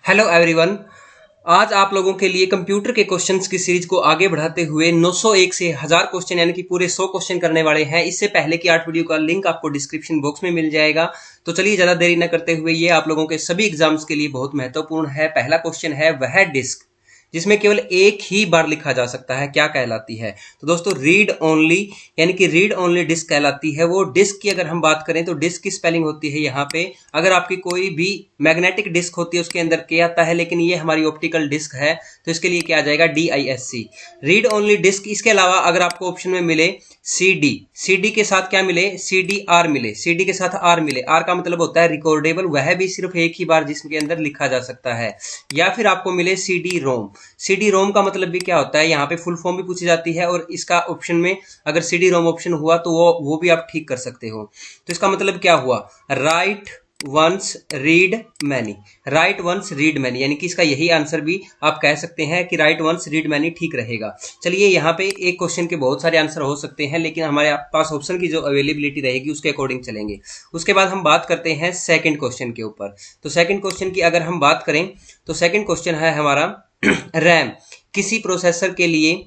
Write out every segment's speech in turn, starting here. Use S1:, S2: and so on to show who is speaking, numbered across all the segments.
S1: Hello everyone. आज आप लोगों के लिए कंप्यूटर के क्वेश्चंस की सीरीज को आगे बढ़ाते हुए 901 से 1000 क्वेश्चन यानी कि पूरे 100 क्वेश्चन करने वाले हैं। इससे पहले की 8 वीडियो का लिंक आपको डिस्क्रिप्शन बॉक्स में मिल जाएगा। तो चलिए ज्यादा देरी न करते हुए, ये आप लोगों के सभी एग्जाम्स के लिए बहुत महत्वपूर्ण है। पहला क्वेश्चन है वह डिस्क जिसमें केवल एक ही बार लिखा जा सकता है, क्या कहलाती है? तो दोस्तों रीड ओनली यानी कि रीड ओनली डिस्क कहलाती है। वो डिस्क की अगर हम बात करें तो डिस्क की स्पेलिंग होती है यहाँ पे, अगर आपकी कोई भी मैग्नेटिक डिस्क होती है उसके अंदर के आता है, लेकिन ये हमारी ऑप्टिकल डिस्क है तो इसके लिए क्या आ जाएगा, DISC, रीड ओनली डिस्क। इसके अलावा अगर आपको ऑप्शन में मिले CD के साथ क्या मिले, CDR मिले, CD के साथ R मिले, R का मतलब होता है रिकॉर्डेबल, वह भी सिर्फ एक ही बार जिसके अंदर लिखा जा सकता है। या फिर आपको मिले CD रोम का मतलब भी क्या होता है, यहाँ पे फुल फॉर्म भी पूछी जाती है और इसका ऑप्शन में अगर CD रोम ऑप्शन हुआ तो वो भी आप ठीक कर सकते हो। तो इसका मतलब क्या हुआ, write once read many, write once read many, यानी कि इसका यही आंसर भी आप कह सकते हैं कि राइट वंस रीड मैनी ठीक रहेगा। चलिए यहाँ पे एक क्वेश्चन के बहुत सारे आंसर हो सकते हैं, लेकिन हमारे पास ऑप्शन की जो अवेलेबिलिटी रहेगी उसके अकॉर्डिंग चलेंगे। उसके बाद हम बात करते हैं सेकंड क्वेश्चन के ऊपर। तो सेकंड क्वेश्चन की अगर हम बात करें तो सेकंड क्वेश्चन है हमारा रैम किसी प्रोसेसर के लिए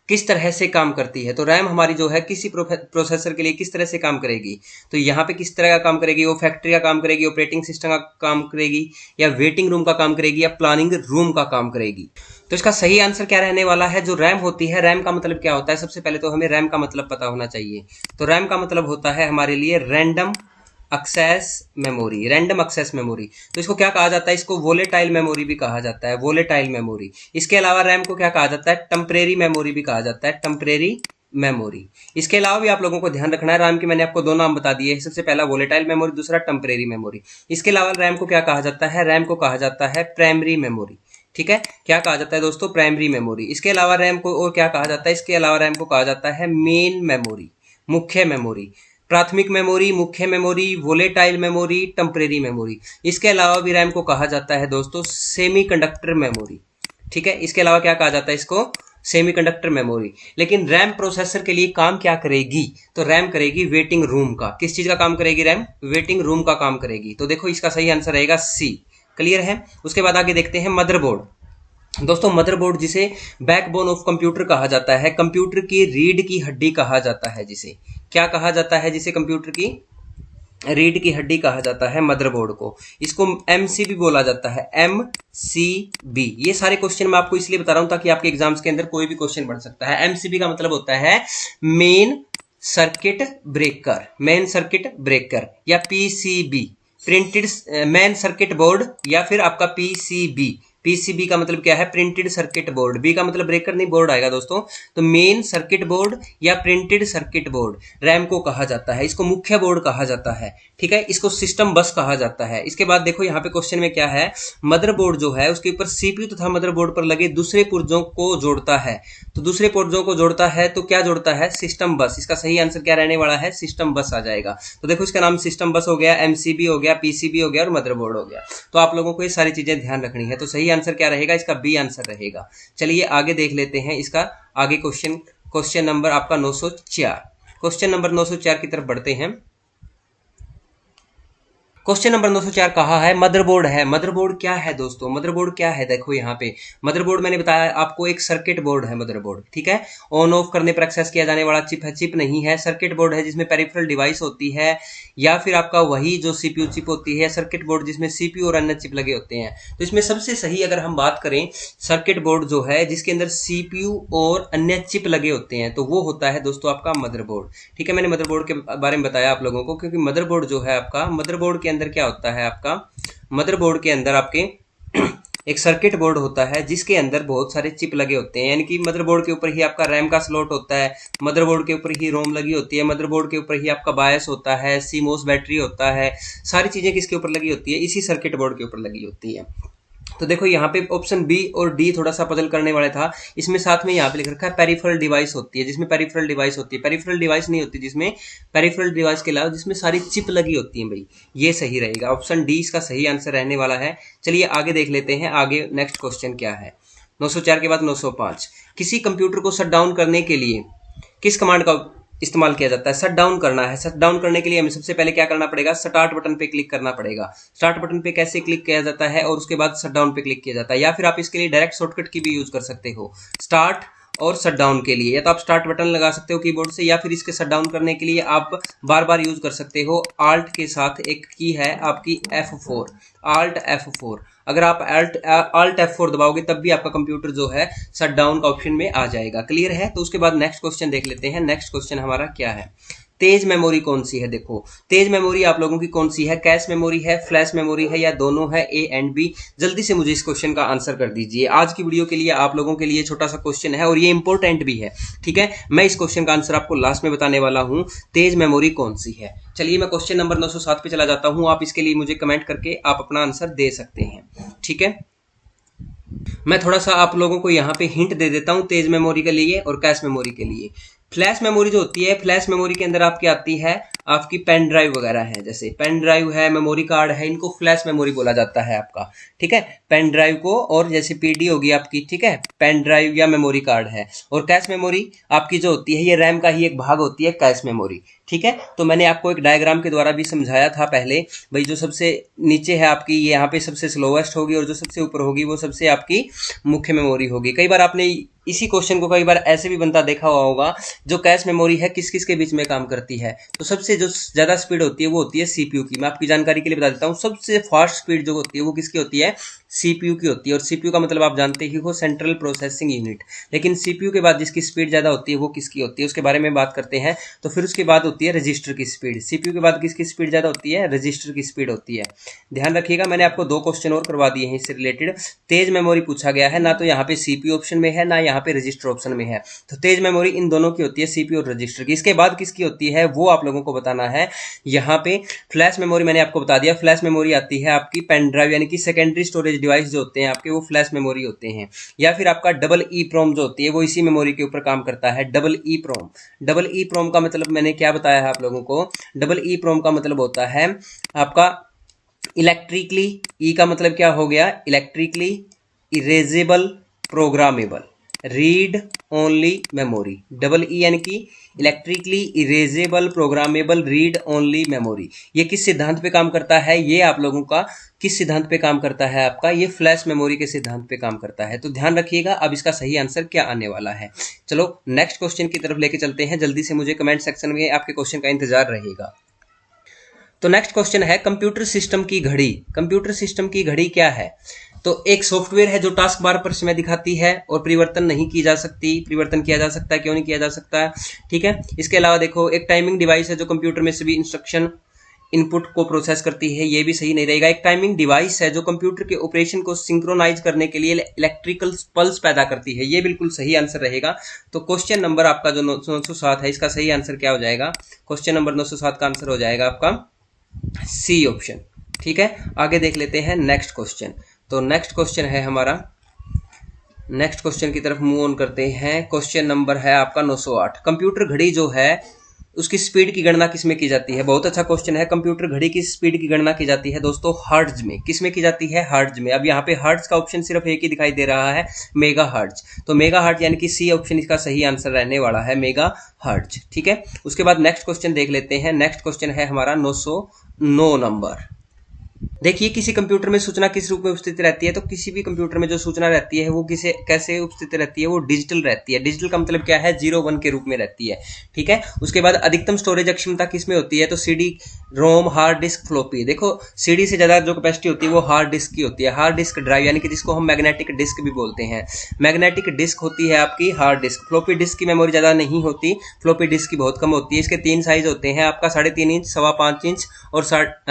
S1: किस तरह से काम करती है। तो रैम हमारी जो है किसी प्रोसेसर के लिए किस तरह से काम करेगी, तो यहाँ पे किस तरह का काम करेगी, वो फैक्ट्री का काम करेगी, ऑपरेटिंग सिस्टम का काम करेगी, या वेटिंग रूम का काम करेगी, या प्लानिंग रूम का काम करेगी। तो इसका सही आंसर क्या रहने वाला है, जो रैम होती है, रैम का मतलब क्या होता है, सबसे पहले तो हमें रैम का मतलब पता होना चाहिए। तो रैम का मतलब होता है हमारे लिए random access memory, random access memory. तो इसको क्या कहा जाता है, इसको वोलेटाइल मेमोरी भी कहा जाता है, वोलेटाइल मेमोरी। इसके अलावा रैम को क्या कहा जाता है, टेम्परेरी मेमोरी भी कहा जाता है, टेम्परेरी मेमोरी। इसके अलावा भी आप लोगों को ध्यान रखना है, रैम के मैंने आपको दो नाम बता दिए, सबसे पहला वोलेटाइल मेमोरी, दूसरा टेम्परेरी मेमोरी। इसके अलावा रैम को क्या कहा जाता है, रैम को कहा जाता है प्राइमरी मेमोरी। ठीक है, क्या कहा जाता है दोस्तों, प्राइमरी मेमोरी। इसके अलावा रैम को और क्या कहा जाता है, इसके अलावा रैम को कहा जाता है मेन मेमोरी, मुख्य मेमोरी, प्राथमिक मेमोरी, मुख्य memory, volatile memory, temporary memory. इसके अलावा भी रैम को कहा जाता है दोस्तों सेमीकंडक्टर मेमोरी। ठीक है, इसके अलावा क्या कहा जाता है इसको, सेमीकंडक्टर मेमोरी। लेकिन रैम प्रोसेसर के लिए काम क्या करेगी, तो रैम करेगी वेटिंग रूम का। किस चीज का काम करेगी रैम, वेटिंग रूम का काम करेगी। तो देखो इसका सही आंसर रहेगा C। क्लियर है। उसके बाद आगे देखते हैं मदरबोर्ड। दोस्तों मदरबोर्ड जिसे बैकबोन ऑफ कंप्यूटर कहा जाता है, कंप्यूटर की रीढ़ की हड्डी कहा जाता है, जिसे क्या कहा जाता है, जिसे कंप्यूटर की रीढ़ की हड्डी कहा जाता है मदरबोर्ड को। इसको MCB बोला जाता है, MCB। ये सारे क्वेश्चन मैं आपको इसलिए बता रहा हूं ताकि आपके एग्जाम्स के अंदर कोई भी क्वेश्चन बन सकता है। MCB का मतलब होता है main circuit breaker, main circuit breaker, या PCB printed main circuit board, या फिर आपका PCB का मतलब क्या है, प्रिंटेड सर्किट बोर्ड। बी का मतलब ब्रेकर नहीं, बोर्ड आएगा दोस्तों। तो मेन सर्किट बोर्ड या प्रिंटेड सर्किट बोर्ड रैम को कहा जाता है। इसको मुख्य बोर्ड कहा जाता है। ठीक है, इसको सिस्टम बस कहा जाता है। इसके बाद देखो यहाँ पे क्वेश्चन में क्या है, मदरबोर्ड जो है उसके ऊपर CPU तथा मदरबोर्ड पर लगे दूसरे पुर्जों को जोड़ता है। तो दूसरे पुर्जों को जोड़ता है तो क्या जोड़ता है, सिस्टम बस। इसका सही आंसर क्या रहने वाला है, सिस्टम बस आ जाएगा। तो देखो इसका नाम सिस्टम बस हो गया, MCB हो गया, PCB हो गया और मदरबोर्ड हो गया। तो आप लोगों को ये सारी चीजें ध्यान रखनी है। तो सही आंसर क्या रहेगा, इसका B आंसर रहेगा। चलिए आगे देख लेते हैं इसका आगे क्वेश्चन नंबर आपका 904। क्वेश्चन नंबर 904 की तरफ बढ़ते हैं। क्वेश्चन नंबर 904 कहा है मदरबोर्ड है। मदरबोर्ड क्या है दोस्तों, मदरबोर्ड क्या है, देखो यहाँ पे मदरबोर्ड मैंने बताया आपको एक सर्किट बोर्ड है मदरबोर्ड। ठीक है, ऑन ऑफ करने पर एक्सेस किया जाने वाला चिप है, चिप नहीं है, सर्किट बोर्ड है जिसमें पेरिफेरल डिवाइस होती है, या फिर आपका वही जो CPU चिप होती है, सर्किट बोर्ड जिसमें CPU और अन्य चिप लगे होते हैं। तो इसमें सबसे सही अगर हम बात करें, सर्किट बोर्ड जो है जिसके अंदर CPU और अन्य चिप लगे होते हैं, तो वो होता है दोस्तों आपका मदरबोर्ड। ठीक है, मैंने मदरबोर्ड के बारे में बताया आप लोगों को, क्योंकि मदरबोर्ड जो है आपका, मदरबोर्ड के अंदर क्या होता है आपका, मदरबोर्ड के अंदर आपके एक सर्किट बोर्ड होता है जिसके अंदर बहुत सारे चिप लगे होते हैं। यानी कि मदरबोर्ड के ऊपर ही आपका रैम का स्लॉट होता है, मदरबोर्ड के ऊपर ही रोम लगी होती है, मदरबोर्ड के ऊपर ही आपका बायस होता है, सीमोस बैटरी होता है। सारी चीजें किसके ऊपर लगी होती है, इसी सर्किट बोर्ड के ऊपर लगी होती है। तो देखो यहाँ पे ऑप्शन B और D थोड़ा सा पजल करने वाला था। इसमें साथ में यहाँ पे लिख रखा है पेरिफेरल डिवाइस होती है, जिसमें पेरिफेरल डिवाइस होती है, पेरिफेरल डिवाइस नहीं होती जिसमें, पेरिफेरल डिवाइस के अलावा जिसमें सारी चिप लगी होती है भाई, ये सही रहेगा। ऑप्शन D इसका सही आंसर रहने वाला है। चलिए आगे देख लेते हैं, आगे नेक्स्ट क्वेश्चन क्या है। 904 के बाद 905, किसी कंप्यूटर को शट डाउन करने के लिए किस कमांड का इस्तेमाल किया जाता है। शट डाउन करना है, शट डाउन करने के लिए हमें सबसे पहले क्या करना पड़ेगा, स्टार्ट बटन पे क्लिक करना पड़ेगा। स्टार्ट बटन पे कैसे क्लिक किया जाता है और उसके बाद शट डाउन पे क्लिक किया जाता है, या फिर आप इसके लिए डायरेक्ट शॉर्टकट की भी यूज कर सकते हो स्टार्ट और शट डाउन के लिए। या तो आप स्टार्ट बटन लगा सकते हो कीबोर्ड से, या फिर इसके शट डाउन करने के लिए आप बार बार यूज कर सकते हो आल्ट के साथ एक की है आपकी F4, आल्ट F4। अगर आप आल्ट F4 दबाओगे तब भी आपका कंप्यूटर जो है शट डाउन का ऑप्शन में आ जाएगा। क्लियर है? तो उसके बाद नेक्स्ट क्वेश्चन देख लेते हैं। नेक्स्ट क्वेश्चन हमारा क्या है, तेज मेमोरी कौन सी है। देखो तेज मेमोरी आप लोगों की कौन सी है, कैश मेमोरी है, फ्लैश मेमोरी है, या दोनों है, ए एंड बी। जल्दी से मुझे इस क्वेश्चन का आंसर कर दीजिए। आज की वीडियो के लिए आप लोगों के लिए छोटा सा क्वेश्चन है और ये इंपॉर्टेंट भी है, ठीक है। मैं इस क्वेश्चन का आंसर आपको लास्ट में बताने वाला हूं, तेज मेमोरी कौन सी है। चलिए मैं क्वेश्चन नंबर 907 पे चला जाता हूं। आप इसके लिए मुझे कमेंट करके आप अपना आंसर दे सकते हैं, ठीक है। मैं थोड़ा सा आप लोगों को यहाँ पे हिंट दे देता हूँ तेज मेमोरी के लिए और कैश मेमोरी के लिए। फ्लैश मेमोरी जो होती है, फ्लैश मेमोरी के अंदर आपकी आती है आपकी पेन ड्राइव वगैरह है, जैसे पेन ड्राइव है, मेमोरी कार्ड है, इनको फ्लैश मेमोरी बोला जाता है आपका, ठीक है। पेन ड्राइव को, और जैसे पीडी होगी आपकी, ठीक है, पेन ड्राइव या मेमोरी कार्ड है। और कैश मेमोरी आपकी जो होती है ये रैम का ही एक भाग होती है कैश मेमोरी, ठीक है। तो मैंने आपको एक डायग्राम के द्वारा भी समझाया था पहले, भाई जो सबसे नीचे है आपकी ये यहाँ पे सबसे स्लोएस्ट होगी और जो सबसे ऊपर होगी वो सबसे आपकी मुख्य मेमोरी होगी। कई बार आपने इसी क्वेश्चन को कई बार ऐसे भी बनता देखा हुआ होगा, जो कैश मेमोरी है किस किस के बीच में काम करती है। तो सबसे जो ज्यादा स्पीड होती है वो होती है सीपीयू की। मैं आपकी जानकारी के लिए बता देता हूँ, सबसे फास्ट स्पीड जो होती है वो किसकी होती है, सीपीयू की होती है। और सीपीयू का मतलब आप जानते ही हो, सेंट्रल प्रोसेसिंग यूनिट। लेकिन सीपीयू के बाद जिसकी स्पीड ज्यादा होती है वो किसकी होती है, उसके बारे में बात करते हैं। तो फिर उसके बाद होती है रजिस्टर की स्पीड। सीपीयू के बाद किसकी स्पीड ज्यादा होती है, रजिस्टर की स्पीड होती है। ध्यान रखिएगा, मैंने आपको 2 क्वेश्चन और करवा दिए हैं इससे रिलेटेड। तेज मेमोरी पूछा गया है, ना तो यहाँ पे सीपीयू ऑप्शन में है ना यहाँ पे रजिस्टर ऑप्शन में है। तो तेज मेमोरी इन दोनों की होती है, सीपीयू और रजिस्टर की। इसके बाद किसकी होती है वो आप लोगों को बताना है। यहाँ पे फ्लैश मेमोरी मैंने आपको बता दिया, फ्लैश मेमोरी आती है आपकी पेन ड्राइव, यानी कि सेकेंडरी स्टोरेज डिवाइस जो होते हैं आपके वो फ्लैश मेमोरी होते हैं। या फिर आपका डबल ई प्रोम जो होती है वो इसी मेमोरी के ऊपर काम करता है, डबल ई प्रोम। डबल ई प्रोम का मतलब मैंने क्या बताया है आप लोगों को, डबल ई प्रोम का मतलब होता है आपका इलेक्ट्रिकली, ई का मतलब क्या हो गया, electrically erasable programmable read only memory. Double E यानी कि electrically erasable programmable read only memory. ये किस सिद्धांत पे काम करता है, ये आप लोगों का किस सिद्धांत पे काम करता है, आपका ये फ्लैश मेमोरी के सिद्धांत पे काम करता है। तो ध्यान रखिएगा अब इसका सही आंसर क्या आने वाला है। चलो नेक्स्ट क्वेश्चन की तरफ लेके चलते हैं। जल्दी से मुझे कमेंट सेक्शन में आपके क्वेश्चन का इंतजार रहेगा। तो नेक्स्ट क्वेश्चन है कंप्यूटर सिस्टम की घड़ी। कंप्यूटर सिस्टम की घड़ी क्या है, तो एक सॉफ्टवेयर है जो टास्क बार पर समय दिखाती है और परिवर्तन नहीं की जा सकती। परिवर्तन किया जा सकता है, क्यों नहीं किया जा सकता है, ठीक है। इसके अलावा देखो एक टाइमिंग डिवाइस है जो कंप्यूटर में सभी इंस्ट्रक्शन इनपुट को प्रोसेस करती है, ये भी सही नहीं रहेगा। एक टाइमिंग डिवाइस है जो कंप्यूटर के ऑपरेशन को सिंक्रोनाइज करने के लिए इलेक्ट्रिकल पल्स पैदा करती है, ये बिल्कुल सही आंसर रहेगा। तो क्वेश्चन नंबर आपका जो 907 है इसका सही आंसर क्या हो जाएगा, क्वेश्चन नंबर 907 का आंसर हो जाएगा आपका सी ऑप्शन, ठीक है। आगे देख लेते हैं नेक्स्ट क्वेश्चन। तो नेक्स्ट क्वेश्चन है हमारा, नेक्स्ट क्वेश्चन की तरफ मूव ऑन करते हैं। क्वेश्चन नंबर है आपका 908। कंप्यूटर घड़ी जो है उसकी स्पीड की गणना किसमें की जाती है। बहुत अच्छा क्वेश्चन है। कंप्यूटर घड़ी की स्पीड की गणना की जाती है दोस्तों हर्ट्ज में। किसमें की जाती है, हर्ट्ज में। अब यहाँ पे हर्ट्ज का ऑप्शन सिर्फ एक ही दिखाई दे रहा है, मेगा हर्ट्ज। तो मेगा हर्ट्ज यानी कि सी ऑप्शन इसका सही आंसर रहने वाला है, मेगा हर्ट्ज, ठीक है। उसके बाद नेक्स्ट क्वेश्चन देख लेते हैं। नेक्स्ट क्वेश्चन है हमारा 909 नंबर। देखिए किसी कंप्यूटर में सूचना किस रूप में उपस्थित रहती है, तो किसी भी कंप्यूटर में जो सूचना रहती है वो किसे कैसे उपस्थित रहती है, वो डिजिटल रहती है। डिजिटल का मतलब क्या है, 0-1 के रूप में रहती है, ठीक है। उसके बाद अधिकतम स्टोरेज अक्षमता किस में होती है, तो CD ROM hard disk floppy. देखो सीडी से ज्यादा जो कैपेसिटी होती है वो हार्ड डिस्क की होती है, हार्ड डिस्क ड्राइव यानी कि जिसको हम मैग्नेटिक डिस्क भी बोलते हैं। मैग्नेटिक डिस्क होती है आपकी हार्ड डिस्क। फ्लोपी डिस्क की मेमोरी ज्यादा नहीं होती, फ्लोपी डिस्क की बहुत कम होती है। इसके 3 साइज होते हैं आपका 3.5 इंच, 5.25 इंच और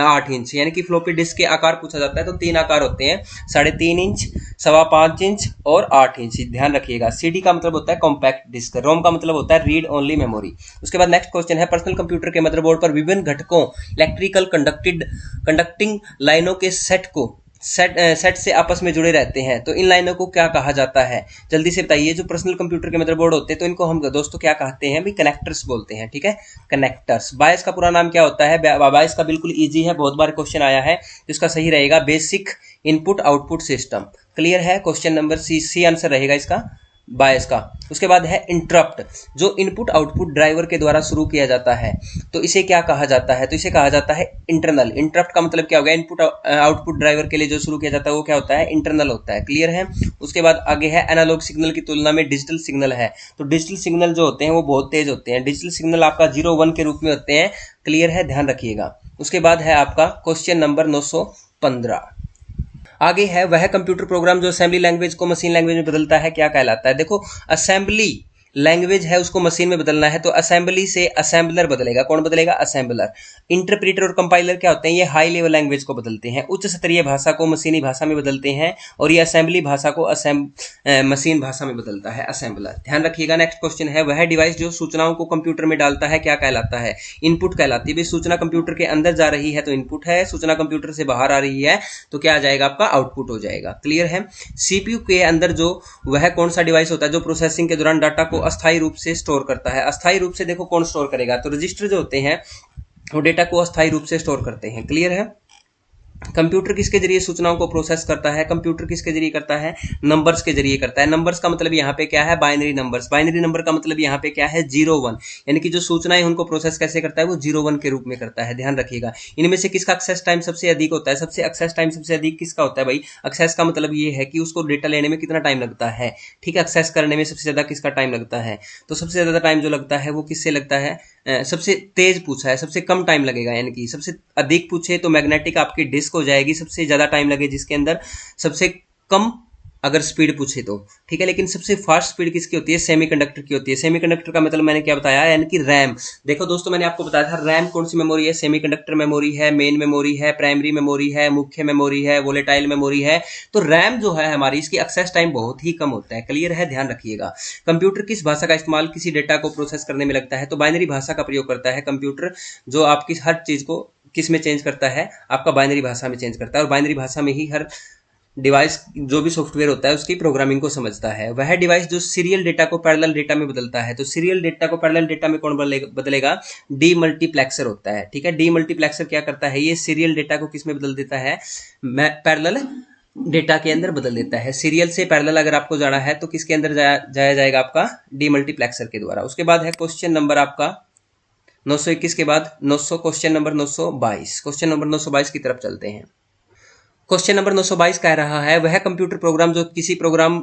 S1: 8 इंच। यानी कि फ्लोपी डिस्क के आकार पूछा जाता है तो 3 आकार होते हैं, 3.5 इंच, 5.25 इंच और 8 इंच। ध्यान रखिएगा। सीडी का मतलब होता है कॉम्पैक्ट डिस्क, रोम का मतलब होता है रीड ओनली मेमोरी। उसके बाद नेक्स्ट क्वेश्चन है पर्सनल कंप्यूटर के मदरबोर्ड पर विभिन्न घटकों इलेक्ट्रिकल कंडक्टिंग लाइनों के सेट से आपस में जुड़े रहते हैं, तो इन लाइनों को क्या कहा जाता है, जल्दी से बताइए। जो पर्सनल कंप्यूटर के मदरबोर्ड होते हैं तो इनको हम दोस्तों क्या कहते हैं, भी कनेक्टर्स बोलते हैं, ठीक है, कनेक्टर्स। बायस का पूरा नाम क्या होता है, बायस का बिल्कुल इजी है, बहुत बार क्वेश्चन आया है, तो इसका सही रहेगा basic input output system. Clear है, क्वेश्चन नंबर सी आंसर रहेगा इसका। बायस का। उसके बाद है इंटरप्ट, जो इनपुट आउटपुट ड्राइवर के द्वारा शुरू किया जाता है, तो इसे क्या कहा जाता है, तो इसे कहा जाता है इंटरनल। इंटरप्ट का मतलब क्या हो गया, इनपुट आउटपुट ड्राइवर के लिए जो शुरू किया जाता है वो क्या होता है, इंटरनल होता है। क्लियर है। उसके बाद आगे है एनालॉग सिग्नल की तुलना में डिजिटल सिग्नल है, तो डिजिटल सिग्नल जो होते हैं वो बहुत तेज होते हैं, डिजिटल सिग्नल आपका 0-1 के रूप में होते हैं। क्लियर है, ध्यान रखिएगा। उसके बाद है आपका क्वेश्चन नंबर 915। आगे है वह कंप्यूटर प्रोग्राम जो असेंबली लैंग्वेज को मशीन लैंग्वेज में बदलता है, क्या कहलाता है। देखो, असेंबली लैंग्वेज है उसको मशीन में बदलना है, तो असेंबली से असेंबलर बदलेगा। कौन बदलेगा, असेंबलर। इंटरप्रीटर और कंपाइलर क्या होते हैं, ये हाई लेवल लैंग्वेज को बदलते हैं, उच्च स्तरीय भाषा को मशीनी भाषा में बदलते हैं, और ये असेंबली भाषा को मशीन भाषा में बदलता है, असेंबलर। ध्यान रखिएगा। नेक्स्ट क्वेश्चन है वह डिवाइस जो सूचनाओं को कंप्यूटर में डालता है, क्या कहलाता है। इनपुट कहलाती है। भाई सूचना कंप्यूटर के अंदर जा रही है तो इनपुट है, सूचना कंप्यूटर से बाहर आ रही है तो क्या आ जाएगा, आपका आउटपुट हो जाएगा। क्लियर है। सीपीयू के अंदर जो वह कौन सा डिवाइस होता है जो प्रोसेसिंग के दौरान डाटा को अस्थायी रूप से स्टोर करता है। अस्थायी रूप से देखो कौन स्टोर करेगा, तो रजिस्टर जो होते हैं वो डेटा को अस्थायी रूप से स्टोर करते हैं। क्लियर है। कंप्यूटर किसके जरिए सूचनाओं को प्रोसेस करता है, कंप्यूटर किसके जरिए करता है, नंबर्स के जरिए करता है। नंबर्स का मतलब यहाँ पे क्या है, बाइनरी नंबर्स। बाइनरी नंबर का मतलब यहाँ पे क्या है, 0-1, यानी कि जो सूचनाएं उनको प्रोसेस कैसे करता है, वो 0-1 के रूप में करता है। ध्यान रखिएगा। इनमें से किसका एक्सेस टाइम सबसे अधिक होता है, सबसे एक्सेस टाइम सबसे अधिक किसका होता है भाई। एक्सेस का मतलब ये है कि उसको डेटा लेने में कितना टाइम लगता है, ठीक है। एक्सेस करने में सबसे ज्यादा किसका टाइम लगता है, तो सबसे ज्यादा टाइम जो लगता है वो किससे लगता है, सबसे तेज पूछा है, सबसे कम टाइम लगेगा, यानी कि सबसे अधिक पूछे तो मैग्नेटिक आपकी डिस्क हो जाएगी, सबसे ज्यादा टाइम लगे जिसके अंदर सबसे कम अगर स्पीड पूछे तो, ठीक है। लेकिन सबसे फास्ट स्पीड किसकी होती है, सेमीकंडक्टर की होती है। सेमीकंडक्टर का मतलब मैंने क्या बताया, यानी कि रैम। देखो दोस्तों, मैंने आपको बताया था रैम कौन सी मेमोरी है, सेमीकंडक्टर मेमोरी है, मेन मेमोरी है, प्राइमरी मेमोरी है, मुख्य मेमोरी है, वोलेटाइल मेमोरी है। तो रैम जो है हमारी, इसकी एक्सेस टाइम बहुत ही कम होता है। क्लियर है, ध्यान रखिएगा। कंप्यूटर किस भाषा का इस्तेमाल किसी डेटा को प्रोसेस करने में लगता है, तो बाइनरी भाषा का प्रयोग करता है कंप्यूटर, जो आपकी हर चीज को किस में चेंज करता है, आपका बाइनरी भाषा में चेंज करता है, और बाइनरी भाषा में ही हर डिवाइस जो भी सॉफ्टवेयर होता है उसकी प्रोग्रामिंग को समझता है। वह डिवाइस जो सीरियल डेटा को पैरेलल डेटा में बदलता है, तो सीरियल डेटा को पैरेलल डेटा में कौन बदलेगा, डीमल्टीप्लेक्सर होता है, ठीक है। डीमल्टीप्लेक्सर क्या करता है, ये सीरियल डेटा को किस में बदल देता है, पैरेलल डेटा के अंदर बदल देता है। सीरियल से पैरेलल अगर आपको जाना है तो किसके अंदर जाया जाएगा, आपका डीमल्टीप्लेक्सर के द्वारा। उसके बाद है क्वेश्चन नंबर आपका 921 के बाद 900 क्वेश्चन नंबर 922। क्वेश्चन नंबर 922 की तरफ चलते हैं। क्वेश्चन नंबर 922 कह रहा है वह कंप्यूटर प्रोग्राम जो किसी प्रोग्राम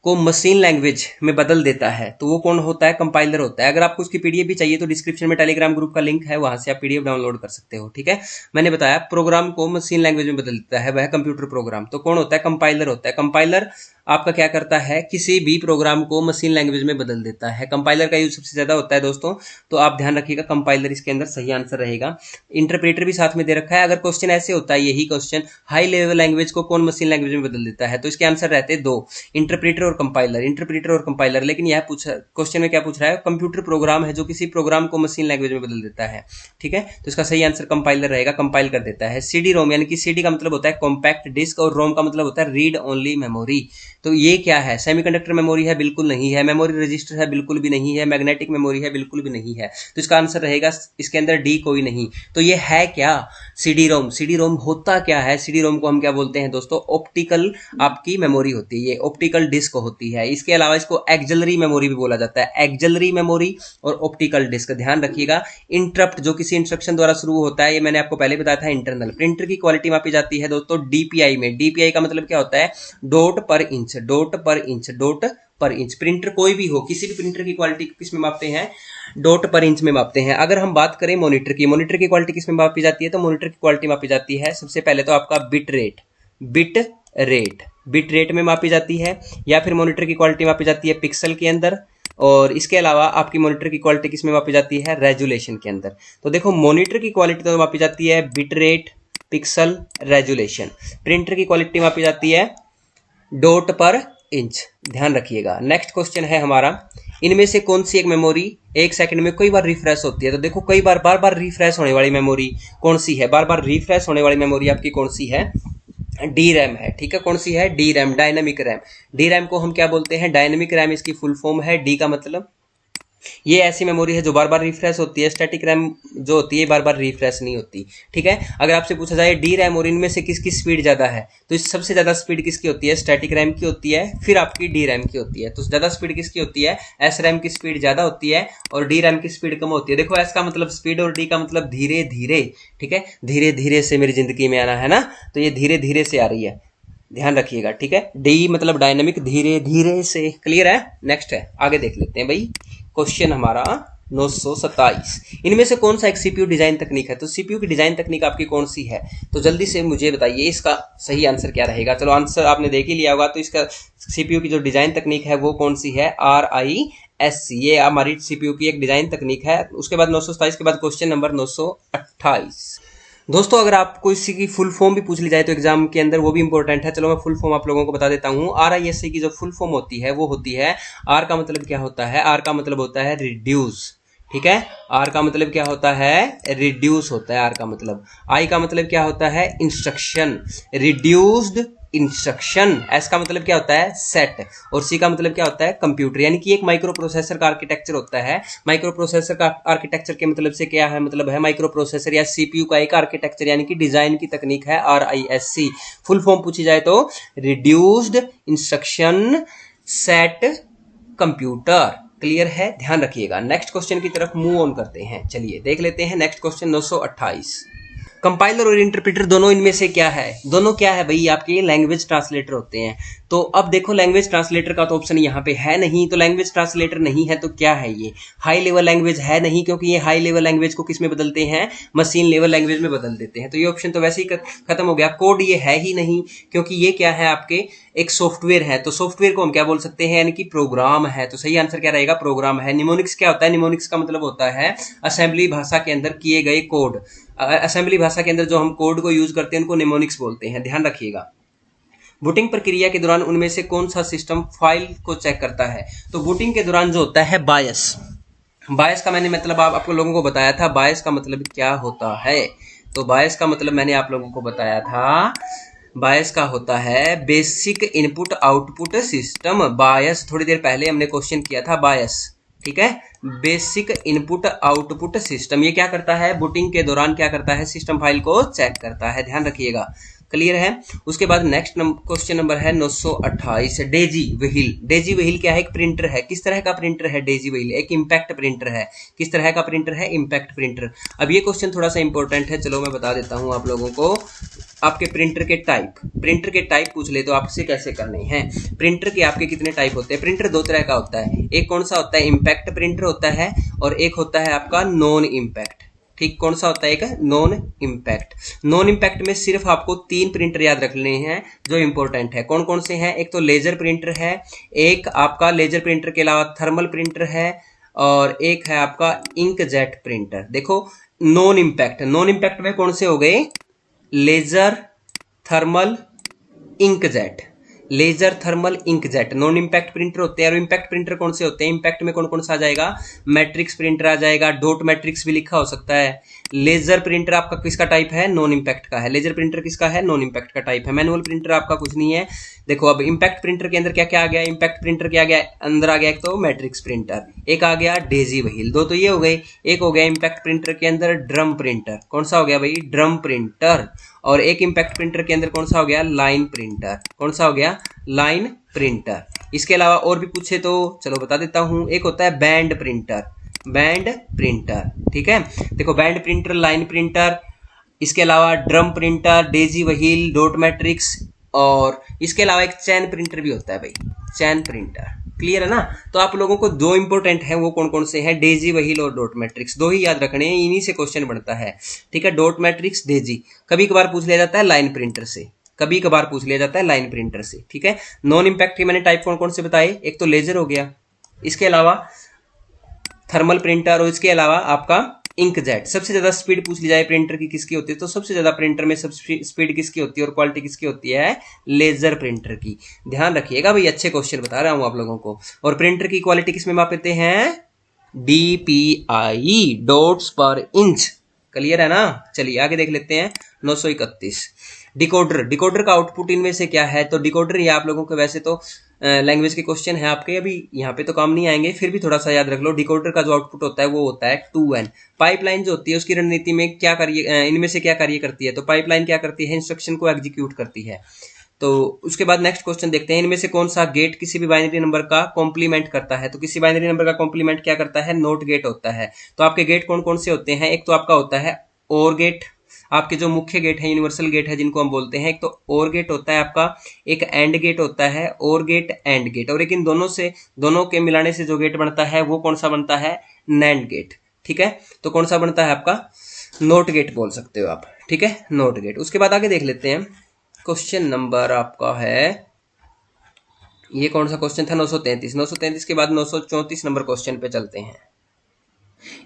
S1: को मशीन लैंग्वेज में बदल देता है, तो वो कौन होता है, कंपाइलर होता है। अगर आपको उसकी पीडीएफ भी चाहिए तो डिस्क्रिप्शन में टेलीग्राम ग्रुप का लिंक है, वहां से आप पीडीएफ डाउनलोड कर सकते हो, ठीक है। मैंने बताया प्रोग्राम को मशीन लैंग्वेज में बदल देता है वह कंप्यूटर प्रोग्राम, तो कौन होता है, कंपाइलर होता है। कंपाइलर आपका क्या करता है, किसी भी प्रोग्राम को मशीन लैंग्वेज में बदल देता है। कंपाइलर का यूज सबसे ज्यादा होता है दोस्तों, तो आप ध्यान रखिएगा, कंपाइलर इसके अंदर सही आंसर रहेगा। इंटरप्रेटर भी साथ में दे रखा है। अगर क्वेश्चन ऐसे होता है, यही क्वेश्चन हाई लेवल लैंग्वेज को कौन मशीन लैंग्वेज में बदल देता है, तो इसके आंसर रहते हैं 2, इंटरप्रेटर और कंपाइलर। इंटरप्रेटर और कंपाइलर, लेकिन यह क्वेश्चन में क्या पूछ रहा है, कंप्यूटर प्रोग्राम है जो किसी प्रोग्राम को मशीन लैंग्वेज में बदल देता है, ठीक है। तो इसका सही आंसर कंपाइलर रहेगा, कंपाइल कर देता है। सीडी रोम, यानी कि सीडी का मतलब होता है कॉम्पैक्ट डिस्क, और रोम का मतलब होता है रीड ओनली मेमोरी। तो ये क्या है, सेमीकंडक्टर मेमोरी है, बिल्कुल नहीं है। मेमोरी रजिस्टर है, बिल्कुल भी नहीं है। मैग्नेटिक मेमोरी है, बिल्कुल भी नहीं है। तो इसका आंसर रहेगा इसके अंदर डी, कोई नहीं। तो ये है क्या, सीडी रोम। सीडी रोम होता क्या है, सीडी रोम को हम क्या बोलते हैं दोस्तों, ऑप्टिकल आपकी मेमोरी होती है, ये ऑप्टिकल डिस्क होती है। इसके अलावा इसको एक्सिलरी मेमोरी भी बोला जाता है, एक्सिलरी मेमोरी और ऑप्टिकल डिस्क। ध्यान रखिएगा। इंटरप्ट जो किसी इंस्ट्रक्शन द्वारा शुरू होता है, ये मैंने आपको पहले बताया था, इंटरनल। प्रिंटर की क्वालिटी मापी जाती है दोस्तों डीपीआई में। डीपीआई का मतलब क्या होता है, डॉट पर इंच, डॉट पर इंच, डॉट पर इंच। प्रिंटर कोई भी हो, किसी भी प्रिंटर की क्वालिटी किस में मापते हैं, डॉट पर इंच में मापते हैं। अगर हम बात करें मॉनिटर की, मॉनिटर की क्वालिटी किस में मापी जाती है, तो मॉनिटर की क्वालिटी मापी जाती है सबसे पहले तो आपका बिट रेट, बिट रेट में मापी जाती है, या फिर मॉनिटर की क्वालिटी मापी जाती है पिक्सल के अंदर। और इसके अलावा आपकी मॉनिटर की क्वालिटी किस में मापी जाती है, रेजुलेशन के अंदर। तो देखो, मॉनिटर की क्वालिटी तो मापी जाती है bit rate, pixel, resolution. Printer की क्वालिटी मापी जाती है डॉट पर इंच। ध्यान रखिएगा। नेक्स्ट क्वेश्चन है हमारा, इनमें से कौन सी एक मेमोरी 1 सेकंड में कई बार रिफ्रेश होती है। तो देखो, कई बार बार रिफ्रेश होने वाली मेमोरी कौन सी है, बार रिफ्रेश होने वाली मेमोरी आपकी कौन सी है, डी रैम है, ठीक है। कौन सी है, D RAM, dynamic RAM. D RAM को हम क्या बोलते हैं, डायनेमिक रैम इसकी फुल फॉर्म है। डी का मतलब ये ऐसी मेमोरी है जो बार बार रिफ्रेश होती है, स्टैटिक रैम जो होती है बार बार रिफ्रेश नहीं होती। ठीक है, अगर आपसे पूछा जाए डी रैम और इनमें से किसकी स्पीड ज़्यादा है, तो इस सबसे ज़्यादा स्पीड किसकी होती है, स्टैटिक रैम की होती है, फिर आपकी डी रैम की होती है। तो ज़्यादा स्पीड किसकी होती है, एस रैम की स्पीड ज़्यादा होती है और डी रैम की स्पीड कम होती है। देखो एस का मतलब स्पीड और डी का मतलब धीरे धीरे। ठीक है, धीरे धीरे से मेरी जिंदगी में आना है ना, तो ये धीरे धीरे से आ रही है, ध्यान रखिएगा। ठीक है, डी मतलब डायनेमिक, धीरे धीरे से। क्लियर है, नेक्स्ट है, आगे देख लेते हैं भाई। क्वेश्चन हमारा 927, इनमें से कौन सा एक सीपीयू डिजाइन तकनीक है, तो सीपीयू की डिजाइन तकनीक आपकी कौन सी है, तो जल्दी से मुझे बताइए इसका सही आंसर क्या रहेगा। चलो आंसर आपने देख ही लिया होगा, तो इसका सीपीयू की जो डिजाइन तकनीक है वो कौन सी है, RISC, ये हमारी सीपीयू की एक डिजाइन तकनीक है। उसके बाद 927 के बाद क्वेश्चन नंबर 928। दोस्तों अगर आपको इसी की फुल फॉर्म भी पूछ ली जाए तो एग्जाम के अंदर वो भी इंपॉर्टेंट है। चलो मैं फुल फॉर्म आप लोगों को बता देता हूँ। RISC की जो फुल फॉर्म होती है वो होती है, आर का मतलब क्या होता है, आर का मतलब होता है रिड्यूस। ठीक है, आर का मतलब क्या होता है, रिड्यूस होता है आर का मतलब। आई का मतलब क्या होता है, इंस्ट्रक्शन, रिड्यूस्ड इंस्ट्रक्शन। एस का मतलब क्या होता है, सेट, और सी का मतलब क्या होता है, कंप्यूटर। यानी कि एक माइक्रो प्रोसेसर का आर्किटेक्चर होता है। माइक्रो प्रोसेसर का आर्किटेक्चर के मतलब से क्या है, मतलब है माइक्रो प्रोसेसर या सीपीयू का एक आर्किटेक्चर यानी कि डिजाइन की तकनीक है RISC। फुल फॉर्म पूछी जाए तो reduced instruction set computer. Clear है, ध्यान रखिएगा। नेक्स्ट क्वेश्चन की तरफ मूव ऑन करते हैं। चलिए देख लेते हैं नेक्स्ट क्वेश्चन 928। कंपाइलर और इंटरप्रेटर दोनों इनमें से क्या है, दोनों क्या है भाई, आपके लैंग्वेज ट्रांसलेटर होते हैं। तो अब देखो लैंग्वेज ट्रांसलेटर का तो ऑप्शन यहाँ पे है नहीं, तो लैंग्वेज ट्रांसलेटर नहीं है तो क्या है, ये हाई लेवल लैंग्वेज है नहीं, क्योंकि ये हाई लेवल लैंग्वेज को किस में बदलते हैं, मशीन लेवल लैंग्वेज में बदल देते हैं। तो ये ऑप्शन तो वैसे ही खत्म हो गया। कोड ये है ही नहीं, क्योंकि ये क्या है, आपके एक सॉफ्टवेयर है, तो सॉफ्टवेयर को हम क्या बोल सकते हैं, यानी कि प्रोग्राम है। तो सही आंसर क्या रहेगा, प्रोग्राम है। निमोनिक्स क्या होता है, निमोनिक्स का मतलब होता है असेंबली भाषा के अंदर किए गए कोड। असेंबली भाषा के अंदर जो हम कोड को यूज करते हैं उनको निमोनिक्स बोलते हैं, ध्यान रखिएगा। बूटिंग प्रक्रिया के दौरान उनमें से कौन सा सिस्टम फाइल को चेक करता है, तो बूटिंग के दौरान जो होता है बायस। बायस का मैंने मतलब आपको लोगों को बताया था, बायस का मतलब क्या होता है, तो बायस का मतलब मैंने आप लोगों को बताया था, बायस का होता है बेसिक इनपुट आउटपुट सिस्टम। बायस थोड़ी देर पहले हमने क्वेश्चन किया था बायस। ठीक है, बेसिक इनपुट आउटपुट सिस्टम ये क्या करता है, बूटिंग के दौरान क्या करता है, सिस्टम फाइल को चेक करता है, ध्यान रखिएगा। क्लियर है। उसके बाद नेक्स्ट क्वेश्चन नंबर है 928, डेजी व्हील। डेजी व्हील क्या है, एक प्रिंटर है। किस तरह का प्रिंटर है डेजी व्हील, एक इम्पैक्ट प्रिंटर है। किस तरह का प्रिंटर है, इम्पैक्ट प्रिंटर। अब ये क्वेश्चन थोड़ा सा इंपॉर्टेंट है, चलो मैं बता देता हूं आप लोगों को। आपके प्रिंटर के टाइप पूछ ले तो आपसे कैसे करने हैं। प्रिंटर के आपके कितने टाइप होते हैं, प्रिंटर दो तरह का होता है, एक कौन सा होता है, इम्पैक्ट प्रिंटर होता है, और एक होता है आपका नॉन इम्पैक्ट। ठीक, कौन सा होता है, एक नॉन इम्पैक्ट। नॉन इम्पैक्ट में सिर्फ आपको 3 प्रिंटर याद रखने हैं जो इंपॉर्टेंट है। कौन कौन से हैं, एक तो लेजर प्रिंटर है, एक आपका लेजर प्रिंटर के अलावा थर्मल प्रिंटर है, और एक है आपका इंकजेट प्रिंटर। देखो नॉन इम्पैक्ट में कौन से हो गए, laser, thermal, inkjet. Laser, thermal, inkjet non impact printer होते हैं। और इम्पैक्ट प्रिंटर कौन से होते हैं, इम्पैक्ट में कौन कौन सा आ जाएगा, मैट्रिक्स प्रिंटर आ जाएगा, डॉट मैट्रिक्स भी लिखा हो सकता है। लेजर प्रिंटर आपका किसका टाइप है, नॉन इम्पैक्ट का है। लेजर प्रिंटर किसका है, नॉन इम्पैक्ट का टाइप है। मैनुअल प्रिंटर आपका कुछ नहीं है। देखो अब इम्पैक्ट प्रिंटर के अंदर क्या क्या आ गया, इम्पैक्ट प्रिंटर क्या आ गया, अंदर आ गया एक तो मैट्रिक्स प्रिंटर, एक आ गया डेजी व्हील, दो तो ये हो गए। एक हो गया इम्पैक्ट प्रिंटर के अंदर ड्रम प्रिंटर, कौन सा हो गया भाई, ड्रम प्रिंटर। और एक इम्पैक्ट प्रिंटर के अंदर कौन सा हो गया, लाइन प्रिंटर, कौन सा हो गया, लाइन प्रिंटर। इसके अलावा और भी पूछे तो चलो बता देता हूं, एक होता है बैंड प्रिंटर, बैंड प्रिंटर। ठीक है, देखो बैंड प्रिंटर, लाइन प्रिंटर, इसके अलावा drum printer, Daisy wheel, dot matrix, और इसके अलावा एक चैन प्रिंटर भी होता है भाई, चैन प्रिंटर। क्लियर है ना। तो आप लोगों को दो इंपॉर्टेंट है, वो कौन कौन से हैं, डेजी व्हील और डॉट मैट्रिक्स, दो ही याद रखने हैं, इन्हीं से क्वेश्चन बनता है। ठीक है, डॉट मैट्रिक्स, डेजी। कभी कभार पूछ लिया जाता है लाइन प्रिंटर से, कभी कभार पूछ लिया जाता है लाइन प्रिंटर से। ठीक है, नॉन इम्पैक्ट के मैंने टाइप कौन कौन से बताए, एक तो लेजर हो गया, इसके अलावा थर्मल प्रिंटर, और इसके अलावा आपका इंकजेट। सबसे ज्यादा स्पीड पूछ ली जाए प्रिंटर की किसकी होती है, तो सबसे ज्यादा प्रिंटर में सबसे स्पीड किसकी होती है और क्वालिटी किसकी होती है, लेजर प्रिंटर की। ध्यान रखिएगा भाई, अच्छे क्वेश्चन बता रहा हूं आप लोगों को। और प्रिंटर की क्वालिटी किसमें मापते हैं, DPI, डॉट्स पर इंच। क्लियर है ना। चलिए आगे देख लेते हैं 931, डिकोडर, डिकोडर का आउटपुट इनमें से क्या है? तो डिकोडर, ये आप लोगों को वैसे तो लैंग्वेज के क्वेश्चन है आपके, अभी यहाँ पे तो काम नहीं आएंगे, फिर भी थोड़ा सा याद रख लो। डिकोडर का जो आउटपुट होता है वो होता है 2n। पाइपलाइन जो होती है उसकी रणनीति में क्या कार्य, इनमें से क्या कार्य करती है? तो पाइपलाइन क्या करती है? इंस्ट्रक्शन को एग्जीक्यूट करती है। तो उसके बाद नेक्स्ट क्वेश्चन देखते हैं, इनमें से कौन सा गेट किसी भी बाइनरी नंबर का कॉम्प्लीमेंट करता है? तो किसी बाइनरी नंबर का कॉम्प्लीमेंट क्या करता है? नोट गेट होता है। तो आपके गेट कौन कौन से होते हैं? एक तो आपका होता है और गेट, आपके जो मुख्य गेट है, यूनिवर्सल गेट है जिनको हम बोलते हैं, एक तो और गेट होता है आपका, एक एंड गेट होता है, और गेट एंड गेट, और एक इन दोनों के मिलाने से जो गेट बनता है वो कौन सा बनता है? NAND gate. ठीक है, तो कौन सा बनता है आपका? नोट गेट बोल सकते हो आप। ठीक है, नोट गेट। उसके बाद आगे देख लेते हैं, क्वेश्चन नंबर आपका है, ये कौन सा क्वेश्चन था? 933। 933 के बाद 934 नंबर क्वेश्चन पे चलते हैं।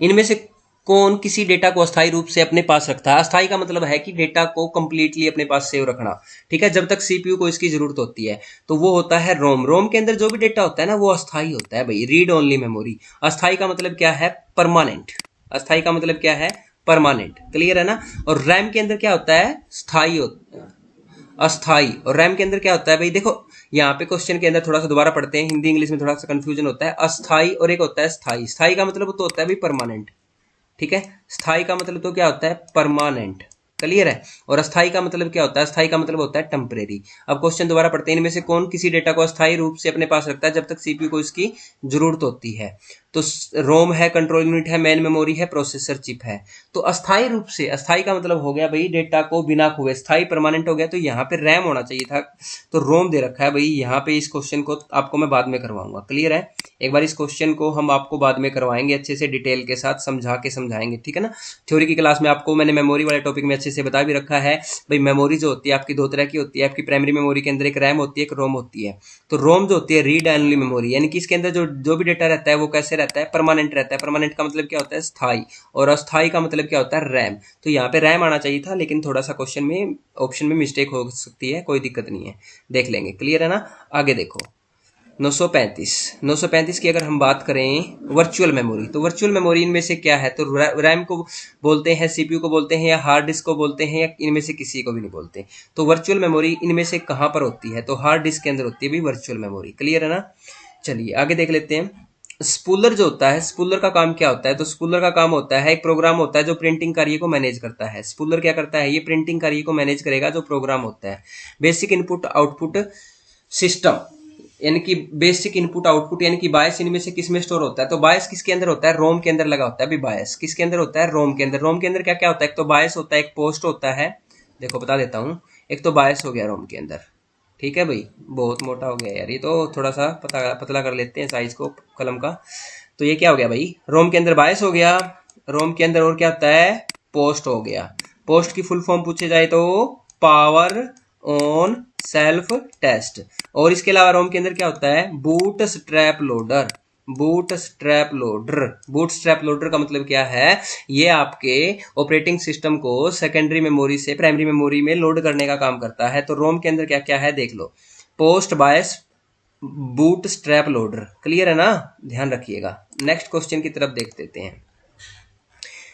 S1: इनमें से कौन किसी डेटा को अस्थायी रूप से अपने पास रखता है? अस्थायी का मतलब है कि डेटा को कंप्लीटली अपने पास सेव रखना। ठीक है, जब तक सीपीयू को इसकी जरूरत होती है, तो वो होता है रोम। रोम के अंदर जो भी डेटा होता है ना वो अस्थायी होता है भाई, रीड ओनली मेमोरी। अस्थायी का मतलब क्या है? परमानेंट। अस्थायी का मतलब क्या है? परमानेंट। क्लियर है ना? और रैम के अंदर क्या होता है? स्थायी होता है, अस्थाई। और रैम के अंदर क्या होता है भाई? देखो यहाँ पे क्वेश्चन के अंदर थोड़ा सा दोबारा पढ़ते हैं, हिंदी इंग्लिश में थोड़ा सा कंफ्यूजन होता है। अस्थाई और एक होता है स्थाई। स्थाई का मतलब तो होता है भाई परमानेंट। ठीक है, स्थाई का मतलब तो क्या होता है? परमानेंट। क्लियर है? और अस्थाई का मतलब क्या होता है? अस्थाई का मतलब होता है टेम्परेरी। अब क्वेश्चन दोबारा पढ़ते हैं, इनमें से कौन किसी डेटा को अस्थायी रूप से अपने पास रखता है जब तक सीपीयू को इसकी जरूरत होती है? तो रोम है, कंट्रोल यूनिट है, मेन मेमोरी है, प्रोसेसर चिप है। तो अस्थायी रूप से, अस्थायी का मतलब हो गया भाई डेटा को बिना खोए, स्थायी परमानेंट हो गया, तो यहाँ पे रैम होना चाहिए था, तो रोम दे रखा है भाई यहाँ पे। इस क्वेश्चन को आपको मैं बाद में करवाऊंगा। क्लियर है? एक बार इस क्वेश्चन को हम आपको बाद में करवाएंगे अच्छे से, डिटेल के साथ समझाएंगे। ठीक है ना? थ्योरी की क्लास में आपको मैंने मेमोरी वाले टॉपिक में अच्छे से बता भी रखा है भाई। मेमोरी जो होती है आपकी दो तरह की होती है। आपकी प्राइमरी मेमोरी के अंदर एक रैम होती है, एक रोम होती है। तो रोम जो होती है रीड ओनली मेमोरी, यानी कि इसके अंदर जो भी डेटा रहता है वो कैसे रहता है? परमानेंट रहता है। परमानेंट का मतलब क्या होता है? स्थायी। और अस्थायी का मतलब क्या होता है? रैम। तो यहाँ पे रैम आना चाहिए था, लेकिन थोड़ा सा क्वेश्चन में ऑप्शन में मिस्टेक हो सकती है, कोई दिक्कत नहीं है, देख लेंगे। क्लियर है ना? आगे देखो 935 की अगर हम बात करें वर्चुअल मेमोरी, तो वर्चुअल मेमोरी इनमें से क्या है? तो रैम को बोलते हैं, सीपीयू को बोलते हैं, या हार्ड डिस्क को बोलते हैं, या इनमें से किसी को भी नहीं बोलते। तो वर्चुअल मेमोरी इनमें से कहां पर होती है? तो हार्ड डिस्क के अंदर होती है भी वर्चुअल मेमोरी। क्लियर है ना? चलिए आगे देख लेते हैं। स्पूलर जो होता है, स्पूलर का काम क्या होता है? तो स्पूलर का काम होता है, एक प्रोग्राम होता है जो प्रिंटिंग कार्य को मैनेज करता है। स्पूलर क्या करता है? ये प्रिंटिंग कार्य को मैनेज करेगा, जो प्रोग्राम होता है। बेसिक इनपुट आउटपुट सिस्टम, यानी कि बेसिक इनपुट आउटपुट, यानी कि बायस इनमें से किस में स्टोर होता है? तो बायस किसके अंदर होता है? रोम के अंदर लगा होता है। अभी बायस किसके अंदर होता है? रोम के अंदर। रोम के अंदर क्या क्या होता है? एक तो बायस होता है, एक पोस्ट होता है। देखो बता देता हूँ, एक तो बायस हो गया रोम के अंदर। ठीक है भाई, बहुत मोटा हो गया यार ये, तो थोड़ा सा पतला कर लेते हैं साइज को कलम का। तो ये क्या हो गया भाई? रोम के अंदर बायस हो गया। रोम के अंदर और क्या होता है? पोस्ट हो गया। पोस्ट की फुल फॉर्म पूछे जाए तो पावर ऑन सेल्फ टेस्ट। और इसके अलावा रोम के अंदर क्या होता है? Boot strap loader. Boot strap loader, boot strap loader का मतलब क्या है? ये आपके ऑपरेटिंग सिस्टम को सेकेंडरी मेमोरी से प्राइमरी मेमोरी में लोड करने का काम करता है। तो रोम के अंदर क्या क्या है देख लो, पोस्ट, बायस, बूट स्ट्रैप लोडर। क्लियर है ना? ध्यान रखिएगा। नेक्स्ट क्वेश्चन की तरफ देख लेते हैं।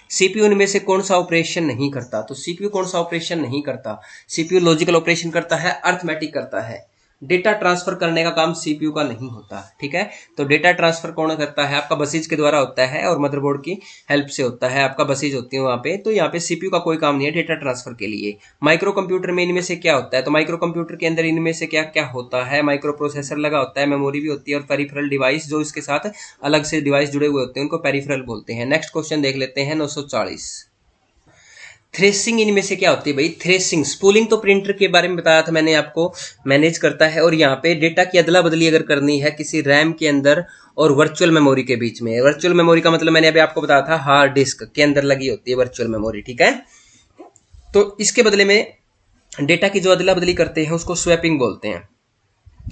S1: सीपीयू इनमें से कौन सा ऑपरेशन नहीं करता? तो सीपीयू कौन सा ऑपरेशन नहीं करता? सीपीयू लॉजिकल ऑपरेशन करता है, अर्थमेटिक करता है। डेटा ट्रांसफर करने का काम सीपीयू का नहीं होता। ठीक है, तो डेटा ट्रांसफर कौन करता है? आपका बसीज के द्वारा होता है, और मदरबोर्ड की हेल्प से होता है। आपका बसीज होती है वहां पे, तो यहाँ पे सीपीयू का कोई काम नहीं है डेटा ट्रांसफर के लिए। माइक्रो कंप्यूटर में इनमें से क्या होता है? तो माइक्रो कंप्यूटर के अंदर इनमें से क्या क्या होता है? माइक्रो प्रोसेसर लगा होता है, मेमोरी भी होती है, और पेरिफेरल डिवाइस जो इसके साथ अलग से डिवाइस जुड़े हुए होते हैं उनको पेरिफेरल बोलते हैं। नेक्स्ट क्वेश्चन देख लेते हैं 940। थ्रेसिंग इनमें से क्या होती है भाई? थ्रेसिंग, स्पूलिंग तो प्रिंटर के बारे में बताया था मैंने आपको, मैनेज करता है। और यहाँ पे डेटा की अदला बदली अगर करनी है किसी रैम के अंदर और वर्चुअल मेमोरी के बीच में, वर्चुअल मेमोरी का मतलब मैंने अभी आपको बताया था, हार्ड डिस्क के अंदर लगी होती है वर्चुअल मेमोरी। ठीक है, तो इसके बदले में डेटा की जो अदला बदली करते हैं उसको स्वैपिंग बोलते हैं।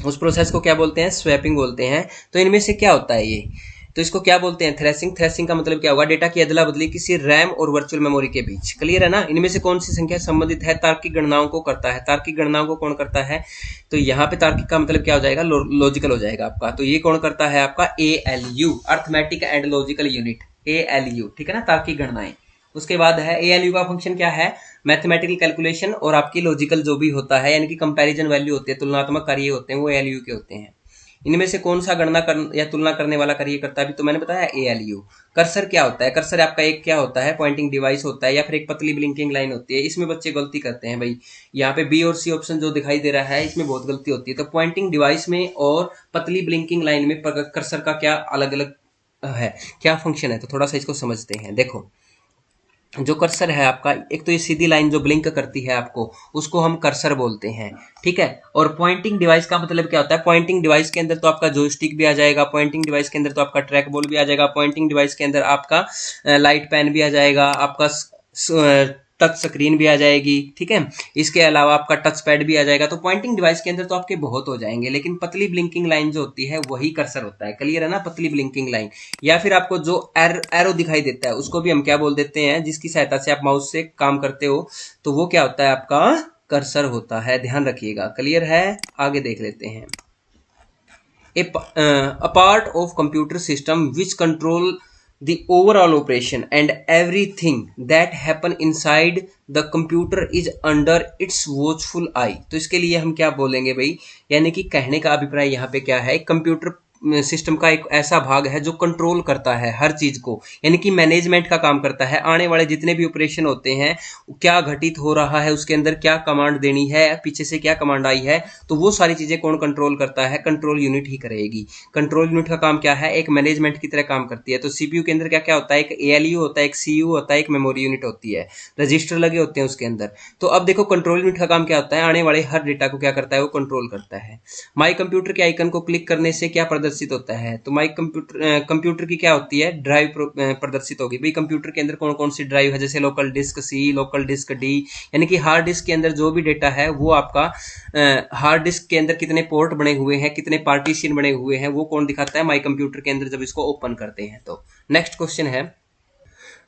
S1: उस प्रोसेस को क्या बोलते हैं? स्वैपिंग बोलते हैं। तो इनमें से क्या होता है ये? तो इसको क्या बोलते हैं? थ्रेसिंग। थ्रेसिंग का मतलब क्या होगा? डेटा की अदला बदली किसी रैम और वर्चुअल मेमोरी के बीच। क्लियर है ना? इनमें से कौन सी संख्या संबंधित है? तार्किक गणनाओं को करता है। तार्किक गणनाओं को कौन करता है? तो यहाँ पे तार्किक का मतलब क्या हो जाएगा? लॉजिकल हो जाएगा आपका। तो ये कौन करता है? आपका ALU, arithmetic and logical unit, ALU। ठीक है ना? तार्किक गणनाएं। उसके बाद है ALU का फंक्शन क्या है? मैथमेटिकल कैलकुलेशन और आपकी लॉजिकल जो भी होता है यानी कि कंपैरिजन वैल्यू होती है, तुलनात्मक कार्य होते हैं, वो एएलयू के होते हैं। इनमें से कौन सा गणना या तुलना करने वाला कार्य करता है, अभी तो मैंने बताया एएलयू। कर्सर क्या होता है, कर्सर आपका एक क्या होता है, पॉइंटिंग डिवाइस होता है या फिर एक पतली ब्लिंकिंग लाइन होती है। इसमें बच्चे गलती करते हैं भाई, यहाँ पे बी और सी ऑप्शन जो दिखाई दे रहा है इसमें बहुत गलती होती है। तो पॉइंटिंग डिवाइस में और पतली ब्लिंकिंग लाइन में कर्सर का क्या अलग अलग है, क्या फंक्शन है, तो थोड़ा सा इसको समझते हैं। देखो जो कर्सर है आपका, एक तो ये सीधी लाइन जो ब्लिंक करती है आपको, उसको हम कर्सर बोलते हैं, ठीक है। और पॉइंटिंग डिवाइस का मतलब क्या होता है, पॉइंटिंग डिवाइस के अंदर तो आपका जॉयस्टिक भी आ जाएगा, पॉइंटिंग डिवाइस के अंदर तो आपका ट्रैक बॉल भी आ जाएगा, पॉइंटिंग डिवाइस के अंदर आपका लाइट पेन भी आ जाएगा, आपका टच स्क्रीन भी आ जाएगी, ठीक है। इसके अलावा आपका टच पैड भी आ जाएगा। तो पॉइंटिंग डिवाइस के अंदर तो आपके बहुत हो जाएंगे, लेकिन पतली ब्लिंकिंग लाइन जो होती है वही कर्सर होता है। क्लियर है ना, पतली ब्लिंकिंग लाइन। या फिर आपको जो एरो दिखाई देता है उसको भी हम क्या बोल देते हैं, जिसकी सहायता से आप माउस से काम करते हो, तो वो क्या होता है, आपका कर्सर होता है। ध्यान रखिएगा। क्लियर है, आगे देख लेते हैं। a part of computer system which control the overall operation and everything that happen inside the computer is under its watchful eye। तो इसके लिए हम क्या बोलेंगे भाई, यानी कि कहने का अभिप्राय यहाँ पे क्या है, कंप्यूटर सिस्टम का एक ऐसा भाग है जो कंट्रोल करता है हर चीज को, यानी कि मैनेजमेंट का काम करता है। आने वाले जितने भी ऑपरेशन होते हैं, क्या घटित हो रहा है, उसके अंदर क्या कमांड देनी है, पीछे से क्या कमांड आई है, तो वो सारी चीजें कौन कंट्रोल करता है, कंट्रोल यूनिट ही करेगी। कंट्रोल यूनिट का काम क्या है, एक मैनेजमेंट की तरह काम करती है। तो सीपीयू के अंदर क्या क्या होता है, एक एएलयू होता है, एक सीयू होता है, एक मेमोरी यूनिट होती है, रजिस्टर लगे होते हैं उसके अंदर। तो अब देखो कंट्रोल यूनिट का काम क्या होता है, आने वाले हर डेटा को क्या करता है, वो कंट्रोल करता है। माई कंप्यूटर के आइकन को क्लिक करने से क्या प्रदर्शित होता है, तो माई कंप्यूटर की क्या होती है, ड्राइव प्रदर्शित होगी। भाई कंप्यूटर के अंदर कौन कौन सी ड्राइव है, जैसे local disk C, local disk D, यानी कि हार्ड डिस्क के अंदर जो भी डेटा है वो आपका हार्ड डिस्क के अंदर कितने पोर्ट बने हुए हैं, कितने पार्टीशन बने हुए हैं, वो कौन दिखाता है, माई कंप्यूटर के अंदर जब इसको ओपन करते हैं। तो नेक्स्ट क्वेश्चन है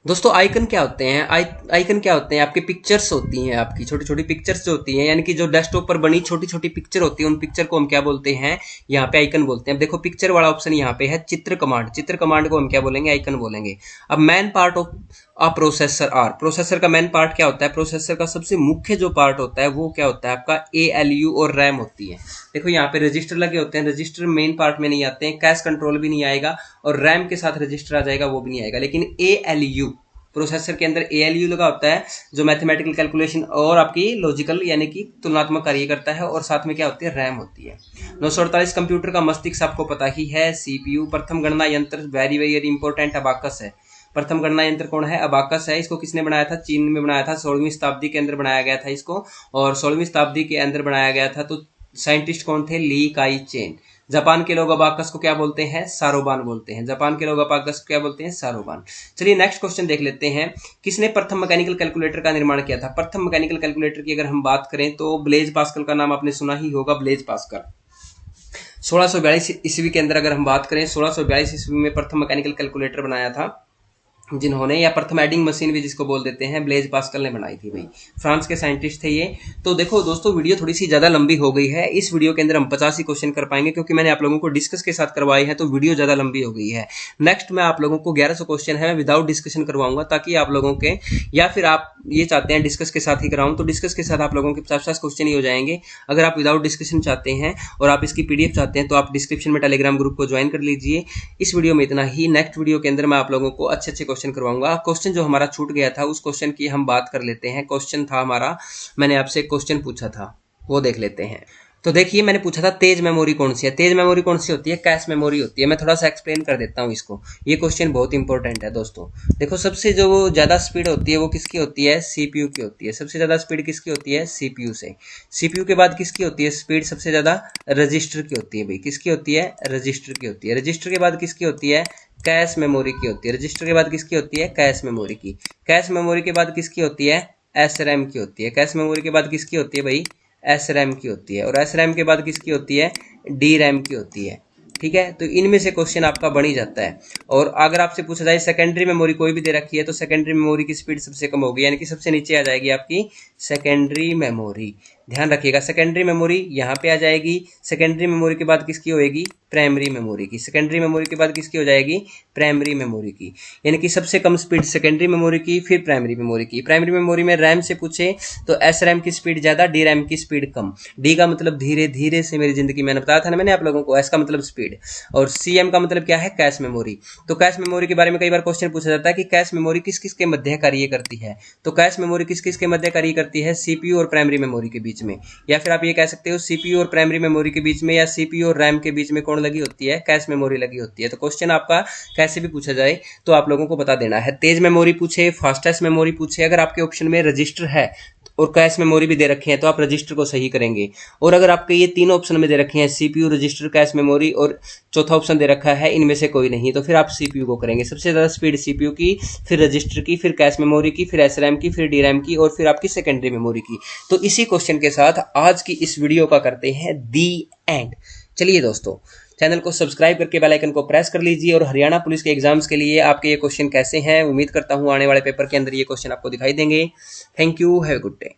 S1: दोस्तों, आइकन क्या होते हैं। आइकन क्या होते हैं, आपकी पिक्चर्स होती हैं, आपकी छोटी छोटी पिक्चर्स जो होती हैं, यानी कि जो डेस्कटॉप पर बनी छोटी छोटी पिक्चर होती है, उन पिक्चर को हम क्या बोलते हैं, यहाँ पे आइकन बोलते हैं। अब देखो पिक्चर वाला ऑप्शन यहाँ पे है चित्र कमांड, चित्र कमांड को हम क्या बोलेंगे, आइकन बोलेंगे। अब main part of a processor are, processor का मैन पार्ट क्या होता है, प्रोसेसर का सबसे मुख्य जो पार्ट होता है वो क्या होता है, आपका एएलयू और रैम होती है। देखो यहाँ पे रजिस्टर लगे होते हैं, रजिस्टर मेन पार्ट में नहीं आते हैं, कैश कंट्रोल भी नहीं आएगा, और रैम के साथ रजिस्टर आ जाएगा वो भी नहीं आएगा, लेकिन एएलयू प्रोसेसर के अंदर एएलयू लगा होता है जो मैथमेटिकल कैलकुलेशन और आपकी लॉजिकल यानी कि तुलनात्मक कार्य करता है, और साथ में क्या होती है, रैम होती है। 948 कंप्यूटर का मस्तिष्क आपको पता ही है, सीपीयू। प्रथम गणना यंत्र वेरी वेरी इंपॉर्टेंट अबाकस है। प्रथम गणना यंत्र कौन है, अबाकस है। इसको किसने बनाया था, चीन में बनाया था, 16वीं शताब्दी के अंदर बनाया गया था इसको, और 16वीं शताब्दी के अंदर बनाया गया था। तो साइंटिस्ट कौन थे, ली काई चेन। जापान के लोग अबाकस को क्या बोलते हैं, सारोबान बोलते हैं। जापान के लोग अबाकस को क्या बोलते हैं, सारोबान। चलिए नेक्स्ट क्वेश्चन देख लेते हैं, किसने प्रथम मैकेनिकल कैलकुलेटर का निर्माण किया था। प्रथम मैकेनिकल कैलकुलेटर की अगर हम बात करें तो ब्लेज पास्कल का नाम आपने सुना ही होगा, ब्लेज पास्कल। 1642 ईस्वी के अंदर अगर हम बात करें, 1642 ईस्वी में प्रथम मैकेनिकल कैलकुलेटर बनाया था जिन्होंने, या प्रथम एडिंग मशीन भी जिसको बोल देते हैं, ब्लेज पास्कल ने बनाई थी भाई। फ्रांस के साइंटिस्ट थे ये। तो देखो दोस्तों वीडियो थोड़ी सी ज्यादा लंबी हो गई है, इस वीडियो के अंदर हम 50 ही क्वेश्चन कर पाएंगे क्योंकि मैंने आप लोगों को डिस्कस के साथ करवाए हैं, तो वीडियो ज्यादा लंबी हो गई है। नेक्स्ट मैं आप लोगों को 1100 क्वेश्चन है विदाउट डिस्कशन करवाऊंगा, ताकि आप लोगों के, या फिर आप ये चाहते हैं डिस्कस के साथ ही कराऊं तो डिस्कस के साथ आप लोगों के 50 क्वेश्चन ही हो जाएंगे। अगर आप विदाउट डिस्कशन चाहते हैं और आप इसकी पीडीएफ चाहते हैं तो आप डिस्क्रिप्शन में टेलीग्राम ग्रुप को ज्वाइन कर लीजिए। इस वीडियो में इतना ही, नेक्स्ट वीडियो के अंदर मैं आप लोगों को अच्छे अच्छे क्वेश्चन करवाऊंगा। क्वेश्चन जो हमारा छूट गया था उस क्वेश्चन की हम बात कर लेते हैं। क्वेश्चन था हमारा, मैंने आपसे क्वेश्चन पूछा था, वो देख लेते हैं। तो देखिए मैंने पूछा था तेज मेमोरी कौन सी है। तेज मेमोरी कौन सी होती है, कैश मेमोरी होती है। मैं थोड़ा सा एक्सप्लेन कर देता हूँ इसको, ये क्वेश्चन बहुत इंपॉर्टेंट है दोस्तों। देखो सबसे जो ज्यादा स्पीड होती है वो किसकी होती है, सीपीयू की होती है। सबसे ज्यादा स्पीड किसकी होती है, सीपीयू से। सीपीयू के बाद किसकी होती है स्पीड सबसे ज्यादा, रजिस्टर की होती है भाई। किसकी होती है, रजिस्टर की होती है। रजिस्टर के बाद किसकी होती है, कैश मेमोरी की होती है। रजिस्टर के बाद किसकी होती है, कैश मेमोरी की। कैश मेमोरी के बाद किसकी होती है, एसरैम की होती है। कैश मेमोरी के बाद किसकी होती है भाई, एसरैम की होती है। और एसरैम के बाद किसकी होती है, डी रैम की होती है। ठीक है, तो इनमें से क्वेश्चन आपका बन ही जाता है। और अगर आपसे पूछा जाए सेकेंडरी मेमोरी कोई भी दे रखी है तो सेकेंडरी मेमोरी की स्पीड सबसे कम होगी, यानी कि सबसे नीचे आ जाएगी आपकी सेकेंडरी मेमोरी। ध्यान रखिएगा। सेकेंडरी मेमोरी यहाँ पे आ जाएगी, सेकेंडरी मेमोरी के बाद किसकी होएगी, प्राइमरी मेमोरी की। सेकेंडरी मेमोरी के बाद किसकी हो जाएगी, प्राइमरी मेमोरी की। यानी कि सबसे कम स्पीड सेकेंडरी मेमोरी की, फिर प्राइमरी मेमोरी की। प्राइमरी मेमोरी में रैम से पूछे तो एस रैम की स्पीड ज्यादा, डी रैम की स्पीड कम। डी का मतलब धीरे धीरे से मेरी जिंदगी, मैंने बताया था ना मैंने आप लोगों को, एस का मतलब स्पीड, और सी एम का मतलब क्या है, कैश मेमोरी। तो कैश मेमोरी के बारे में कई बार क्वेश्चन पूछा जाता है कि कैश मेमोरी किस किस के मध्य कार्य करती है। तो कैश मेमोरी किस किस के मध्य कार्य करती है, सीपीयू और प्राइमरी मेमोरी के बीच में। या फिर आप ये कह सकते हो सीपीयू और प्राइमरी मेमोरी के बीच में, या सीपीयू और रैम के बीच में कौन लगी होती है, कैश मेमोरी लगी होती है। तो क्वेश्चन आपका कैसे भी पूछा जाए तो आप लोगों को बता देना है। तेज मेमोरी पूछे, फास्टेस्ट मेमोरी पूछे, अगर आपके ऑप्शन में रजिस्टर है और कैश मेमोरी भी दे रखे हैं तो आप रजिस्टर को सही करेंगे। और अगर आपके ये तीनों ऑप्शन में दे रखे हैं, सीपीयू, रजिस्टर, कैश मेमोरी, और चौथा ऑप्शन दे रखा है इनमें से कोई नहीं, तो फिर आप सीपीयू को करेंगे। सबसे ज्यादा स्पीड सीपीयू की, फिर रजिस्टर की, फिर कैश मेमोरी की, फिर एसरैम की, फिर डीरैम की, और फिर आपकी सेकेंडरी मेमोरी की। तो इसी क्वेश्चन के साथ आज की इस वीडियो का करते हैं दी एंड। चलिए दोस्तों, चैनल को सब्सक्राइब करके बेल आइकन को प्रेस कर लीजिए। और हरियाणा पुलिस के एग्जाम्स के लिए आपके ये क्वेश्चन कैसे हैं, उम्मीद करता हूं आने वाले पेपर के अंदर ये क्वेश्चन आपको दिखाई देंगे। Thank you, have a good day.